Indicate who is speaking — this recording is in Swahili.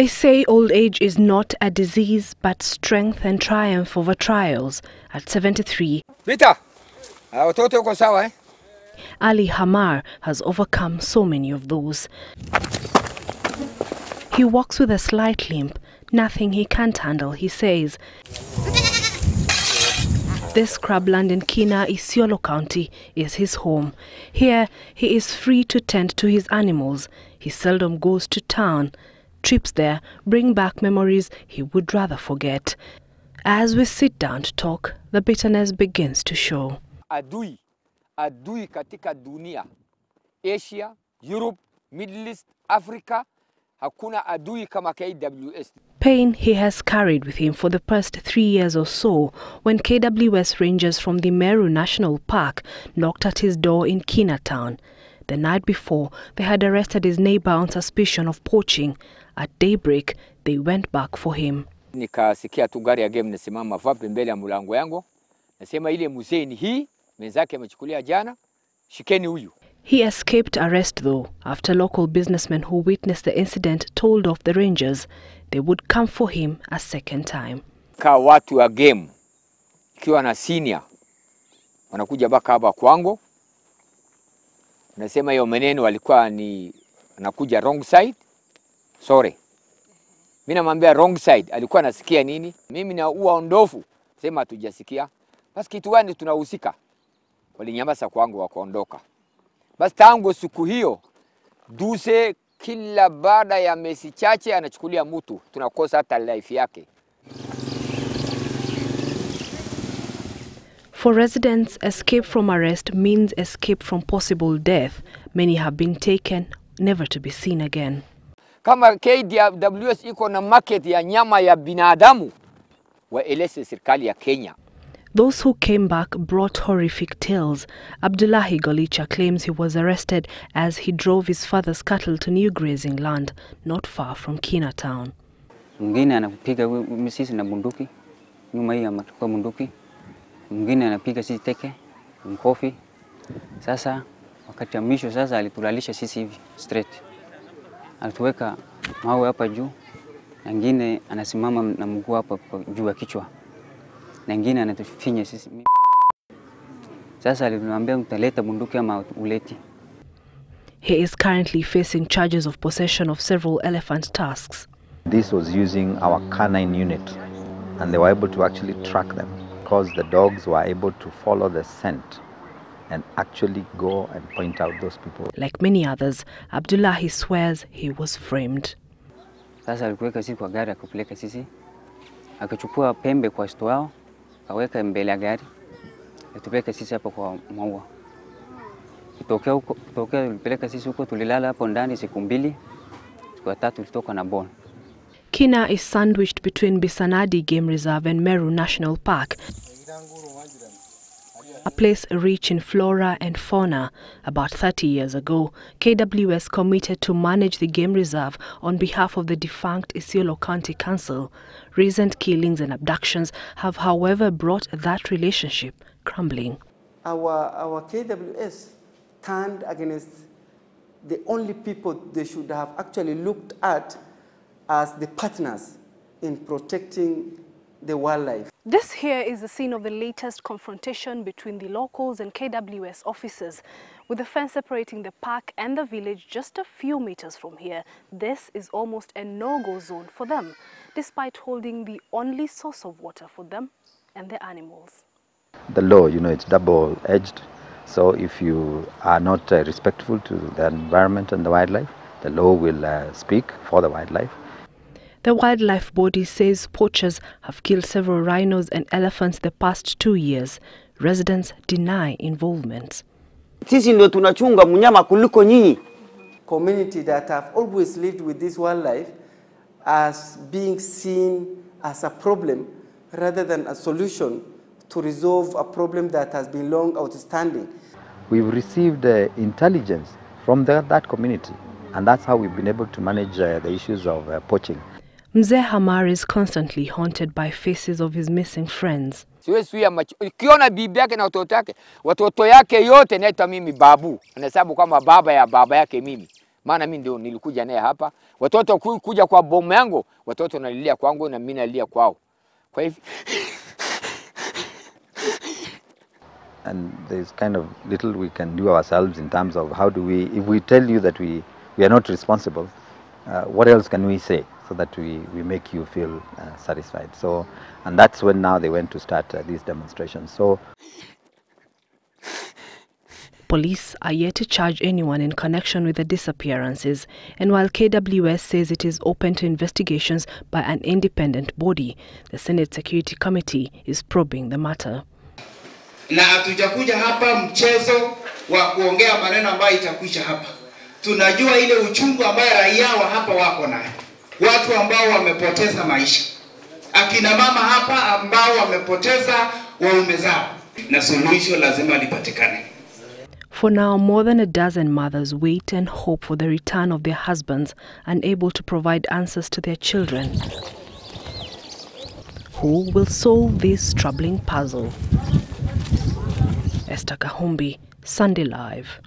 Speaker 1: They say old age is not a disease, but strength and triumph over trials. At 73, Ali Hamar has overcome so many of those. He walks with a slight limp, nothing he can't handle, he says. This scrubland in Kinna, Isiolo County, is his home. Here, he is free to tend to his animals. He seldom goes to town. Trips there bring back memories he would rather forget. As we sit down to talk, the bitterness begins to show.
Speaker 2: Adui katika dunia, Asia, Europe, Middle East, Africa, hakuna adui kama KWS.
Speaker 1: Pain he has carried with him for the past 3 years or so when KWS rangers from the Meru National Park knocked at his door in Kinna town. The night before, they had arrested his neighbor on suspicion of poaching. At daybreak, they went back for him.
Speaker 2: Nikasikia tu gari ya game nasimama vapi mbele ya mlango yangu. Nasema ile mzee ni hii, menzake amechukulia jana, shikeni huyu.
Speaker 1: He escaped arrest though, after local businessmen who witnessed the incident told of the rangers they would come for him a second time.
Speaker 2: Ka watu wa game, ikiwa na senior, wanakuja baka hapa kwangu. Nasema hiyo maneno walikuwa ni anakuja wrong side. Sorry. Mimi namwambia wrong side, alikuwa anasikia nini? Mimi na ondofu, sema hatujasikia. Basi kitu gani tunahusika? Walinyamaza kwangu wakaondoka. Basi tangu siku hiyo, duse kila baada ya mesi chache anachukulia mtu, tunakosa hata life yake.
Speaker 1: For residents, escape from arrest means escape from possible death. Many have been taken, never to be seen again.
Speaker 2: Kama KWS iko na market ya nyama ya binadamu, waeleze serikali ya Kenya.
Speaker 1: Those who came back brought horrific tales. Abdullahi Golicha claims he was arrested as he drove his father's cattle to new grazing land, not far from Kinna town.
Speaker 3: Mwingine anapiga sisi na bunduki, nyuma hii amachukua bunduki. Mwingine anapiga sisi teke, mkofi. Sasa wakati ya mwisho sasa alitulalisha sisi hivi straight. Alituweka mawe hapa juu, na mwingine anasimama na mguu hapa juu ya kichwa. Na mwingine anatufinya sisi. Sasa aliniambia mtaleta bunduki ama uleti.
Speaker 1: He is currently facing charges of possession of several elephant tusks.
Speaker 4: This was using our canine unit, and they were able to actually track them because the dogs were able to follow the scent and actually go and point out those people.
Speaker 1: Like many others, Abdullahi swears he was framed.
Speaker 3: Sasa alikuweka sisi kwa gari akupeleka sisi. Akachukua pembe kwa store yao, akaweka mbele ya gari. Atupeleka sisi hapa kwa maua. Kitokea tulipeleka sisi huko, tulilala hapo ndani siku 2. Siku ya 3 tulitoka na bone.
Speaker 1: Kinna is sandwiched between Bissanadi Game Reserve and Meru National Park, a place rich in flora and fauna. About 30 years ago, KWS committed to manage the game reserve on behalf of the defunct Isiolo County Council. Recent killings and abductions have, however, brought that relationship crumbling.
Speaker 5: Our KWS turned against the only people they should have actually looked at as the partners in protecting the wildlife.
Speaker 1: This here is the scene of the latest confrontation between the locals and KWS officers. With the fence separating the park and the village just a few meters from here, this is almost a no-go zone for them, despite holding the only source of water for them and their animals.
Speaker 4: The law, it's double-edged. So if you are not respectful to the environment and the wildlife, the law will speak for the wildlife.
Speaker 1: The wildlife body says poachers have killed several rhinos and elephants the past 2 years. Residents deny involvement.
Speaker 5: Sisi ndio tunachunga mnyama kuliko nyinyi. Community that have always lived with this wildlife as being seen as a problem rather than a solution to resolve a problem that has been long outstanding.
Speaker 4: We've received intelligence from that community, and that's how we've been able to manage the issues of poaching.
Speaker 1: Mzee Hamar is constantly haunted by faces of his missing friends.
Speaker 2: Ukiona bibi yake na watoto yake yote naita mimi babu. Anahesabu kama baba ya baba yake mimi. Maana mimi ndio nilikuja naye hapa. Watoto kuja kwa bomu yangu, watoto nalilia kwangu na mimi nalilia kwao. Kwa hivyo
Speaker 4: and there's kind of little we can do ourselves in terms of how do we, if we tell you that we are not responsible, what else can we say so that we make you feel satisfied? So, and that's when now they went to start these demonstrations. So
Speaker 1: police are yet to charge anyone in connection with the disappearances, and while KWS says it is open to investigations by an independent body, the Senate Security Committee is probing the matter.
Speaker 6: Na hatujakuja hapa mchezo wa kuongea maneno ambayo itakwisha hapa. Tunajua ile uchungu ambayo raia wa hapa wako nayo. Watu ambao wamepoteza maisha. Akina mama hapa ambao wamepoteza waume zao. Na suluhisho lazima lipatikane.
Speaker 1: For now, more than a dozen mothers wait and hope for the return of their husbands, unable to provide answers to their children. Who will solve this troubling puzzle? Esther Kahumbi, Sunday Live.